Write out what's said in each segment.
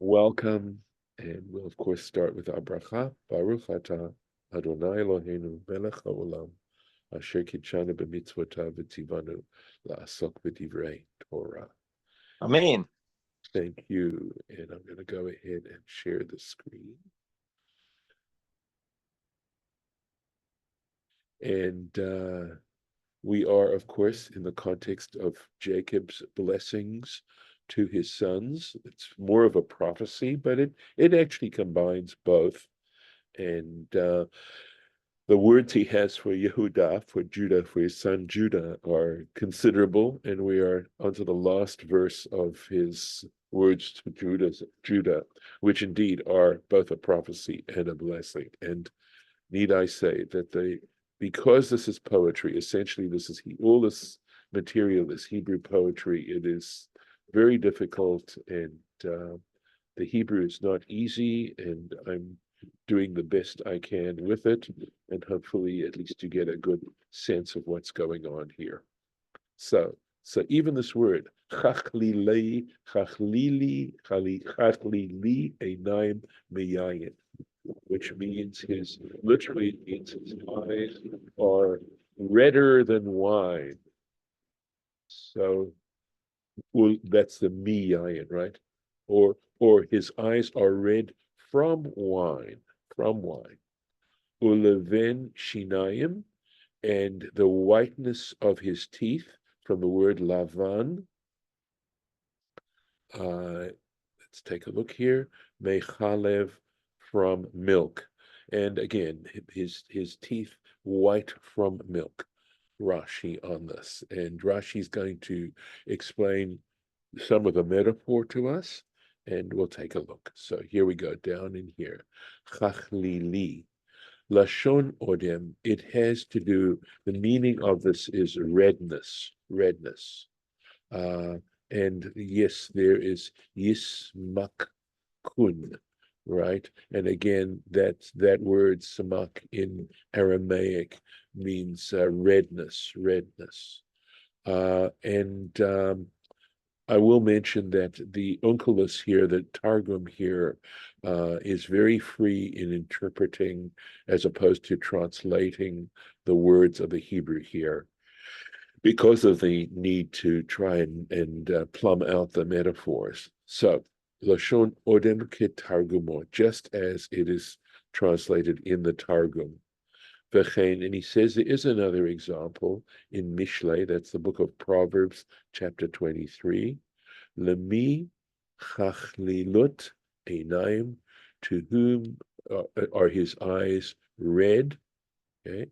Welcome, and we'll of course start with our bracha. Baruch atah Adonai Eloheinu melech haolam asher kitshanu b'mitzvotav v'tzivanu la'asok b'divrei Torah. Amen. Thank you, and I'm going to go ahead and share the screen. And we are, of course, in the context of Jacob's blessings to his sons. It's more of a prophecy, but it actually combines both. And the words he has for Yehuda, for Judah, for his son Judah, are considerable. And we are onto the last verse of his words to Judah, which indeed are both a prophecy and a blessing. And need I say that because this is poetry, essentially all this material is Hebrew poetry. It is very difficult, and the Hebrew is not easy, and I'm doing the best I can with it, and hopefully at least you get a good sense of what's going on here. So even this word, chachlili einaim miyayin, which means literally means his eyes are redder than wine. So, well, that's the miyayin, right? Or his eyes are red from wine. Uleven shinayim, and the whiteness of his teeth, from the word lavan. Let's take a look here. Mechalev, from milk. And again, his teeth white from milk. Rashi on this. And Rashi is going to explain some of the metaphor to us, and we'll take a look. So here we go, down in here. Chachlili. Lashon odem, it has to do, the meaning of this is redness. And yes, there is yismakun, right? And again, that word samak in Aramaic means redness. And I will mention that the Onkelos here, the Targum here, is very free in interpreting as opposed to translating the words of the Hebrew here, because of the need to try and plumb out the metaphors. So, Lashon Odem Ketargumo, just as it is translated in the Targum. V'chein, and he says there is another example in Mishlei, that's the book of Proverbs, chapter 23. Lemi chachlilut einayim, to whom are his eyes red, okay?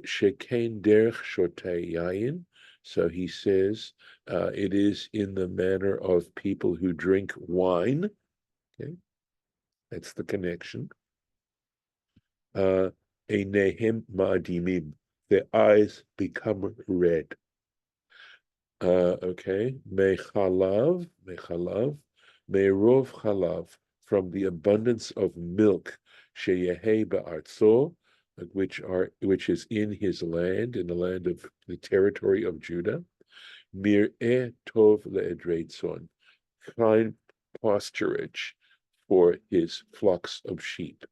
Shekain derech shotei yayin, so he says it is in the manner of people who drink wine, okay? That's the connection. Einehem ma'adimim, their eyes become red. Okay, mechalav, merov chalav, from the abundance of milk, sheyehe ba'artzo, which is in his land, in the land of the territory of Judah. Mir'eh tov le'edreitzon, fine pasturage for his flocks of sheep.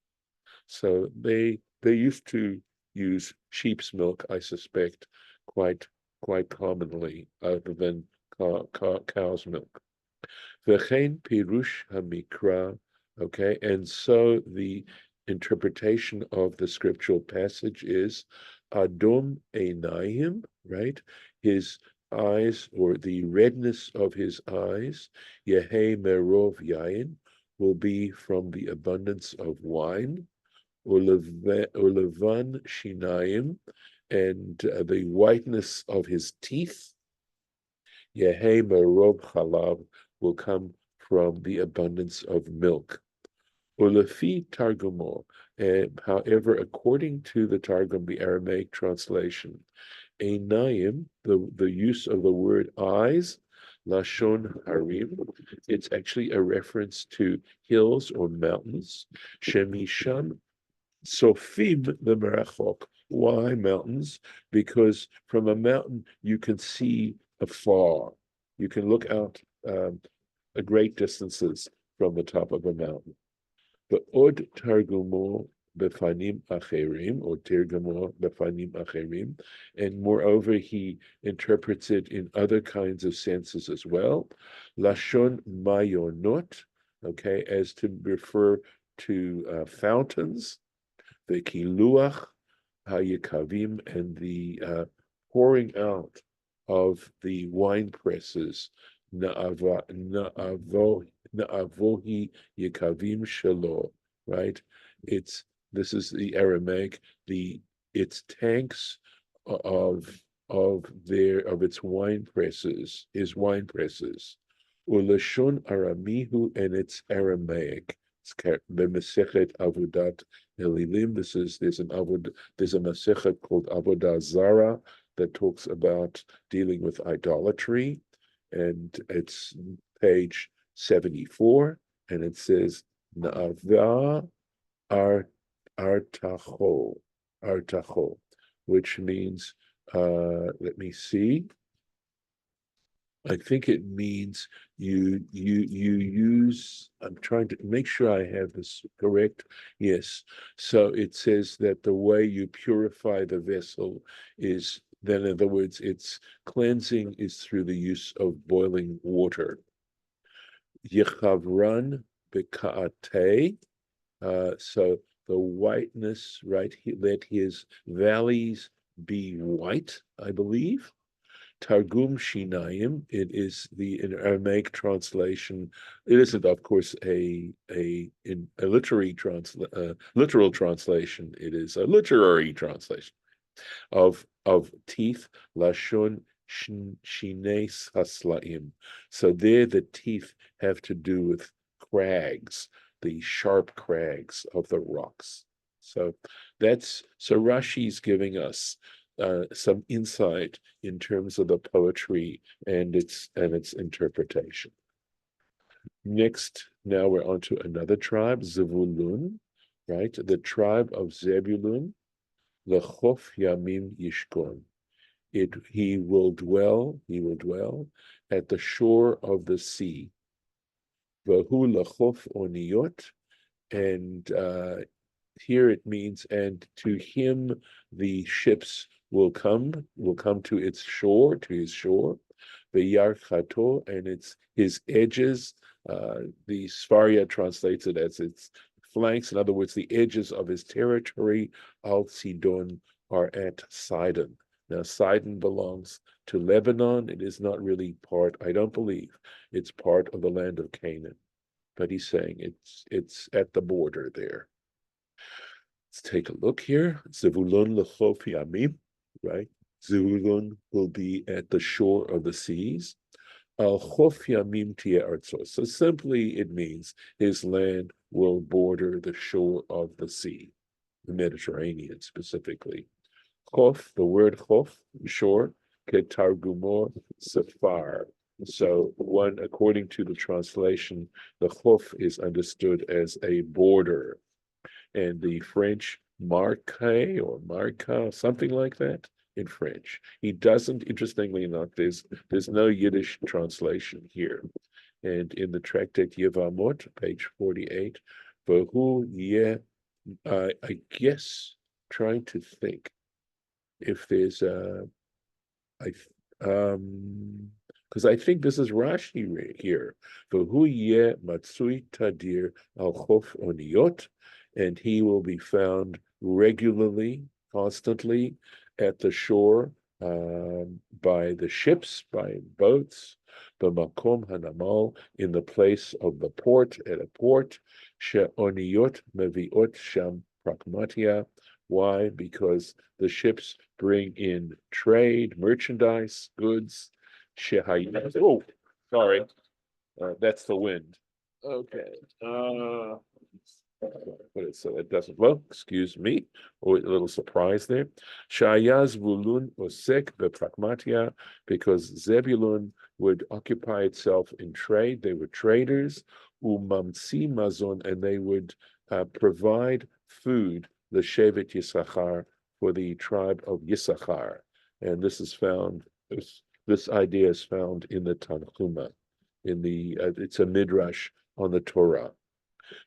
So they used to use sheep's milk, I suspect, quite commonly, other than cow's milk. V'chein pirush hamikra, okay, and so the interpretation of the scriptural passage is adom einayim, right? His eyes, or the redness of his eyes, yehe merov yayin, will be from the abundance of wine. Ulevan shinayim, and the whiteness of his teeth, yehe merov chalav, will come from the abundance of milk. Ulefi targumo, however, according to the Targum, the Aramaic translation, einayim, the use of the word eyes, lashon harim, it's actually a reference to hills or mountains. Shemisham Sofim the merachok. Why mountains? Because from a mountain you can see afar. You can look out at great distances from the top of a mountain. The od targumo befanim acherim, or tirgumo befanim acherim, and moreover he interprets it in other kinds of senses as well. Lashon mayonot, okay, as to refer to fountains, the kiluach hayikavim, and the pouring out of the wine presses, na'avohi yikavim shelo, right? This is the Aramaic, its tanks of its wine presses, Ulashon Aramihu, and it's Aramaic. It's the Masechet Avodat Elilim. There's a Masechet called Avodah Zara that talks about dealing with idolatry, and it's page 74, and it says Na'ava Artacho, which means let me see. I think it means you use, I'm trying to make sure I have this correct. Yes. So it says that the way you purify the vessel is, then in other words, its cleansing is through the use of boiling water. Yechavran bekaate, so the whiteness, right? Let his valleys be white, I believe. Targum Shinayim, it is the in Aramaic translation. It isn't, of course, a literal translation. It is a literary translation of teeth, Lashon Shines Haslaim. So there the teeth have to do with crags, the sharp crags of the rocks. So Rashi's giving us some insight in terms of the poetry and its interpretation. Next, now we're on to another tribe, Zebulun, right? The tribe of Zebulun, Lechof Yamim Yishkon. He will dwell at the shore of the sea. Vahu Lechof Oniyot, and here it means, and to him the ships will come to its shore, to his shore. V'yarchato, and it's his edges. The Sfaria translates it as its flanks. In other words, the edges of his territory, Al Sidon, are at Sidon. Now, Sidon belongs to Lebanon. It is not really part, I don't believe, it's part of the land of Canaan. But he's saying it's at the border there. Let's take a look here. Zebulun lechof yamim, right? Zebulun will be at the shore of the seas. Al chof yamim tieh artzo. So simply it means his land will border the shore of the sea, the Mediterranean specifically. Chof, the word chof, shore, ketargumo safar. So according to the translation, the chof is understood as a border. And the French marque or marca, something like that in French. He doesn't, interestingly enough, there's no Yiddish translation here. And in the tractate Yevamot, page 48, Vahu Yeh, I guess, trying to think if there's because I think this is Rashi here. Vahu Yeh Matsui Tadir Al Chof Oniyot, and he will be found regularly, constantly at the shore by the ships, by boats, b'makom hanamal, in the place of the port, at a port, she'oniyot meviot sham pragmatia. Why? Because the ships bring in trade, merchandise, goods. Oh, sorry, that's the wind. Okay. Put it so it doesn't blow. Excuse me. Oh, a little surprise there. Shaya Zebulun osek bepragmatia, because Zebulun would occupy itself in trade. They were traders. Umamtzi mazon, and they would provide food. The Shevet Yisachar, for the tribe of Yisachar, and this is found. This idea is found in the Tanhuma. it's a midrash on the Torah.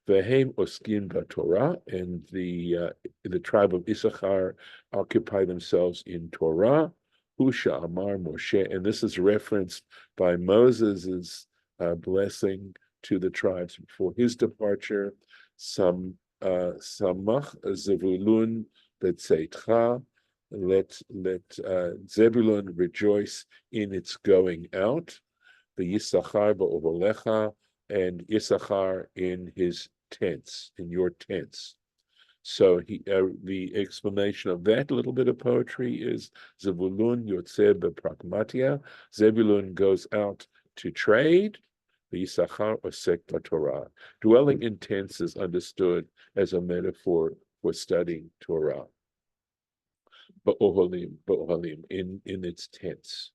Vehem oskin b'Torah, and the tribe of Issachar occupy themselves in Torah. Husha Amar Moshe, and this is referenced by Moses's blessing to the tribes before his departure. Samach Zebulun b'tzeitcha, let Zebulun rejoice in its going out. The Yisachar ba'ovolecha, and Issachar in his tents, in your tents. So the explanation of that little bit of poetry is Zebulun yotzeh bepragmatia. Zebulun goes out to trade. The Yisachar osek b'Torah. Dwelling in tents is understood as a metaphor for studying Torah. Ba'ohalim, in its tents.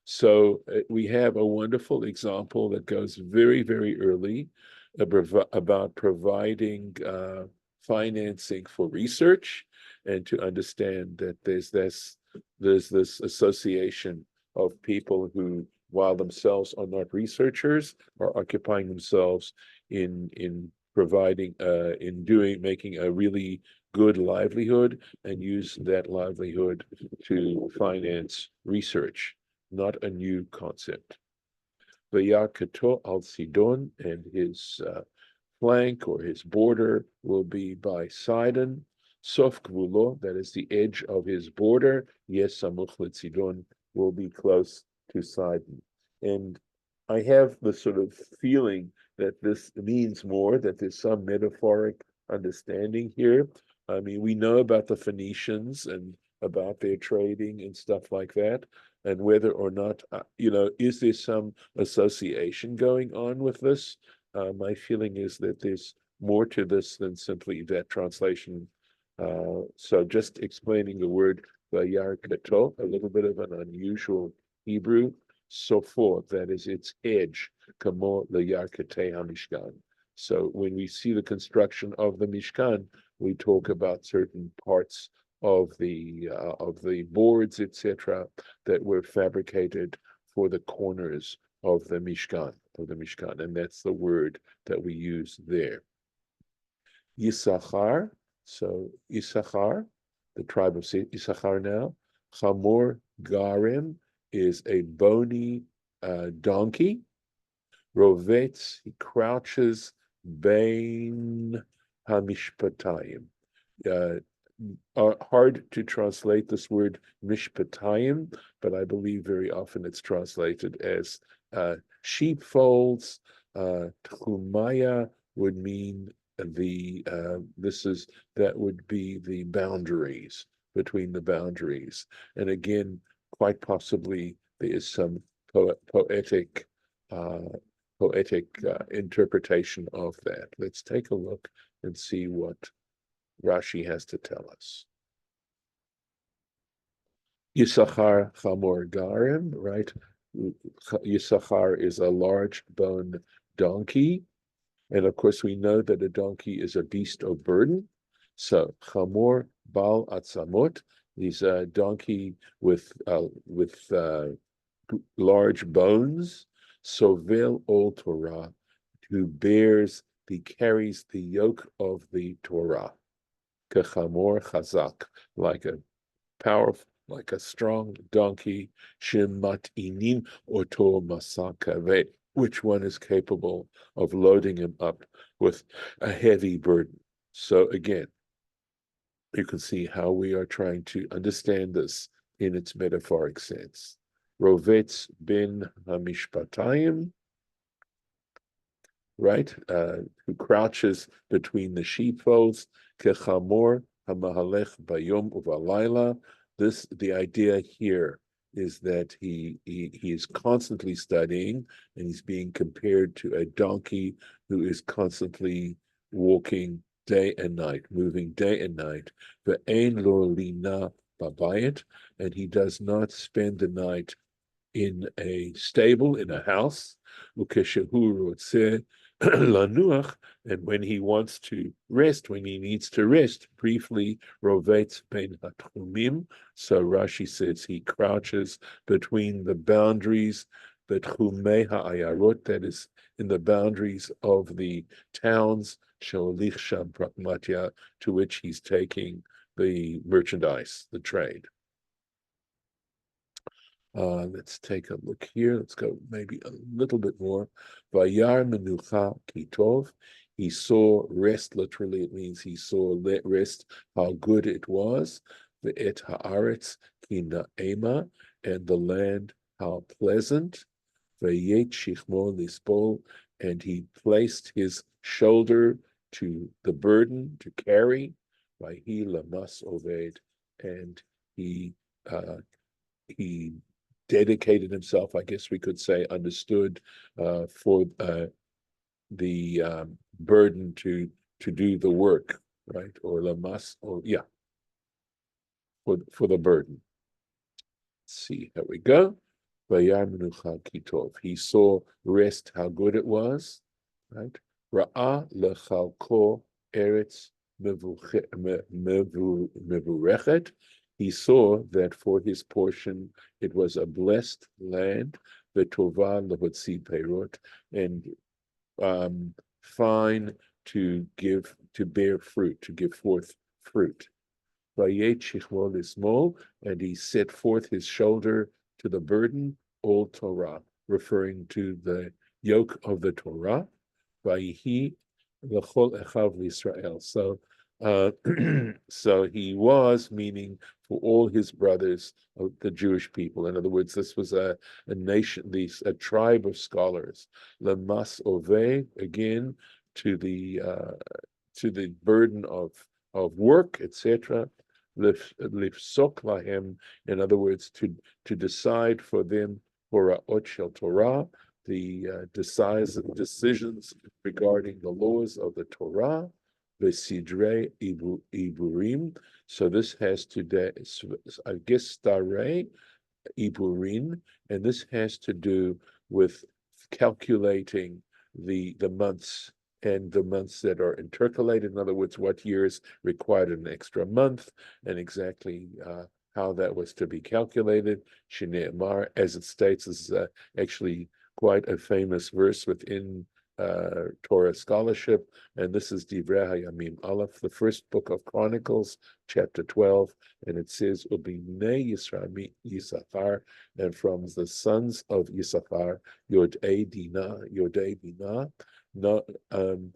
So we have a wonderful example that goes very, very early about providing financing for research, and to understand that there's this association of people who, while themselves are not researchers, are occupying themselves in providing making a really good livelihood, and use that livelihood to finance research. Not a new concept. Vayakato al Sidon, and his flank or his border will be by Sidon. Sof Gvulo, that is the edge of his border. Yes, Samuch Sidon will be close to Sidon. And I have the sort of feeling that this means more, that there's some metaphoric understanding here. I mean, we know about the Phoenicians and about their trading and stuff like that, and whether or not, is there some association going on with this? My feeling is that there's more to this than simply that translation. So just explaining the word vayar kato, a little bit of an unusual Hebrew, sofo, that is its edge, kamo layar kate hamishkan. So when we see the construction of the Mishkan, we talk about certain parts of the boards, etc., that were fabricated for the corners of the Mishkan, and that's the word that we use there. Issachar, so Issachar, the tribe of Issachar now. Chamor Garim is a bony donkey. Rovetz, he crouches, Bain Hamishpatayim. Hard to translate this word mishpatayim, but I believe very often it's translated as sheepfolds. Tchumaya would mean that would be the boundaries, between the boundaries. And again, quite possibly there is some poetic interpretation of that. Let's take a look and see what Rashi has to tell us. Yisachar chamor garim, right? Yisachar is a large bone donkey. And of course, we know that a donkey is a beast of burden. So chamor bal atzamot, he's a donkey with large bones. Sovel ol Torah, who carries the yoke of the Torah. Kechamor chazak, like a strong donkey. Shemat inim oto masakave, which one is capable of loading him up with a heavy burden. So again, you can see how we are trying to understand this in its metaphoric sense. Rovetz bin hamishpatayim, right? Who crouches between the sheepfolds. Kechamor hamahalech bayom uvalayla. The idea here is that he is constantly studying, and he's being compared to a donkey who is constantly walking day and night, moving day and night. Ve'ein lo lina babayit, and he does not spend the night in a stable, in a house. Ukeshehu rotzeh lanuach, and when he wants to rest, when he needs to rest, briefly, rovetz ben hatchumim. So Rashi says he crouches between the boundaries, betchumei ha'ayarot, that is in the boundaries of the towns, sholich sham pragmatia, to which he's taking the merchandise, the trade. Let's take a look here. Let's go maybe a little bit more. Vayar menucha kitov. He saw rest, literally it means he saw rest, how good it was. Ve'et haaretz ki na'ema, and the land, how pleasant. Ve'yet shichmo lisbol, and he placed his shoulder to the burden to carry. Vayhi lamas oved, and he dedicated himself, I guess we could say, understood for the burden to do the work, right? Or lamas, or yeah, for the burden. Let's see, here we go. He saw rest, how good it was, right? Ra'ah lechalko eretz mevurechet. He saw that for his portion it was a blessed land, v'tova lehotzi peirot, and fine to bear fruit, to give forth fruit. And he set forth his shoulder to the burden, all Torah, referring to the yoke of the Torah. Vayihi l'chol echav l'Yisrael. So he was, meaning for all his brothers, the Jewish people. In other words, this was a nation, a tribe of scholars. Lemas ove, again, to the burden of work, etc. Lifsok lahem, in other words, to decide for them hora'ot shel Torah, the decisions regarding the laws of the Torah, the sidrei iburim. So this has to do, I guess, starei iburim, and this has to do with calculating the months, and the months that are intercalated. In other words, what years required an extra month, and exactly how that was to be calculated. Shine'emar, as it states, is actually quite a famous verse within Torah scholarship, and this is Divrei HaYamim Aleph, the first book of Chronicles, chapter 12, and it says, Ubinei Yisachar, and from the sons of Yisachar, Yodei Bina, not, in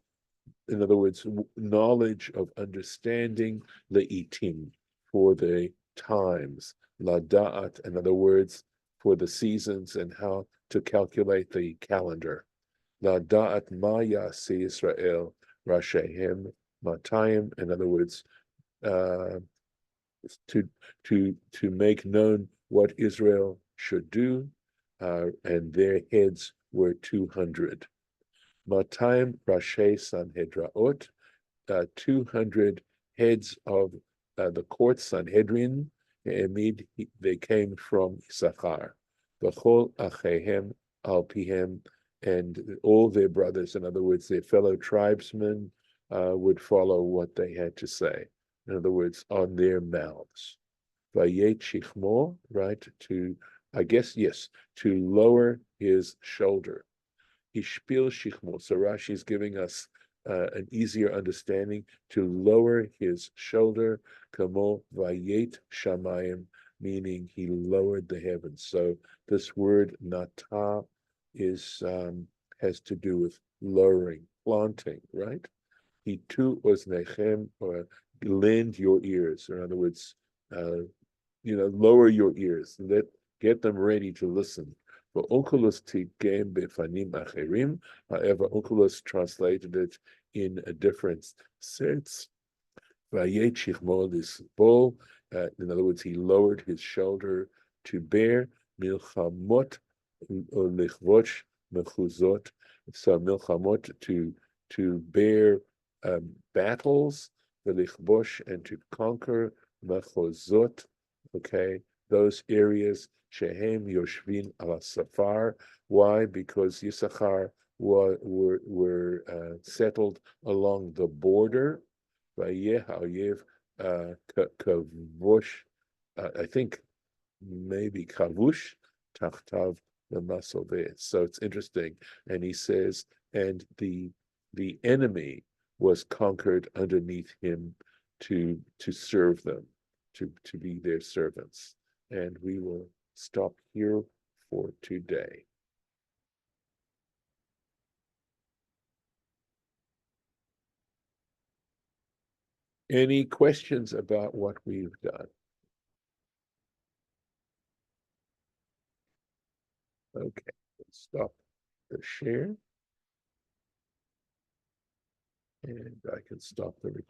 other words, knowledge of understanding, le'itim, for the times, la da'at, in other words, for the seasons and how to calculate the calendar. La da'at ma ya'aseh Yisrael rashehem matayim, in other words, to make known what Israel should do, and their heads were 200. Matayim Rashi Sanhedraot, 200 heads of the court Sanhedrin. Emid, they came from Issachar. V'chol achehem al pihem, and all their brothers, in other words, their fellow tribesmen, would follow what they had to say. In other words, on their mouths. Vayet shichmo, right? To, I guess, yes, to lower his shoulder. Ishpil shichmo. So Rashi is giving us an easier understanding, to lower his shoulder. Kamo vayet shamayim, meaning he lowered the heavens. So this word nata is has to do with lowering, planting, right? He too was nechem, or lend your ears. In other words, lower your ears. Get them ready to listen. But Onkelos tigem befanim acherim. However, Onkelos translated it in a different sense. Vayet shichmo lisbol. In other words, he lowered his shoulder to bear milchamot lichvosh mechuzot. So milchamot, to bear battles, v'lichbosh, and to conquer mechuzot. Okay, those areas. Shehem Yoshvin al Safar. Why? Because Yisachar were settled along the border. Vayeh Haoyev Kavush, I think maybe Kavush Tachtav the muscle there. So it's interesting. And he says, and the enemy was conquered underneath him to serve them, to be their servants. And we will stop here for today. Any questions about what we've done? Okay, let's stop the share. And I can stop the recording.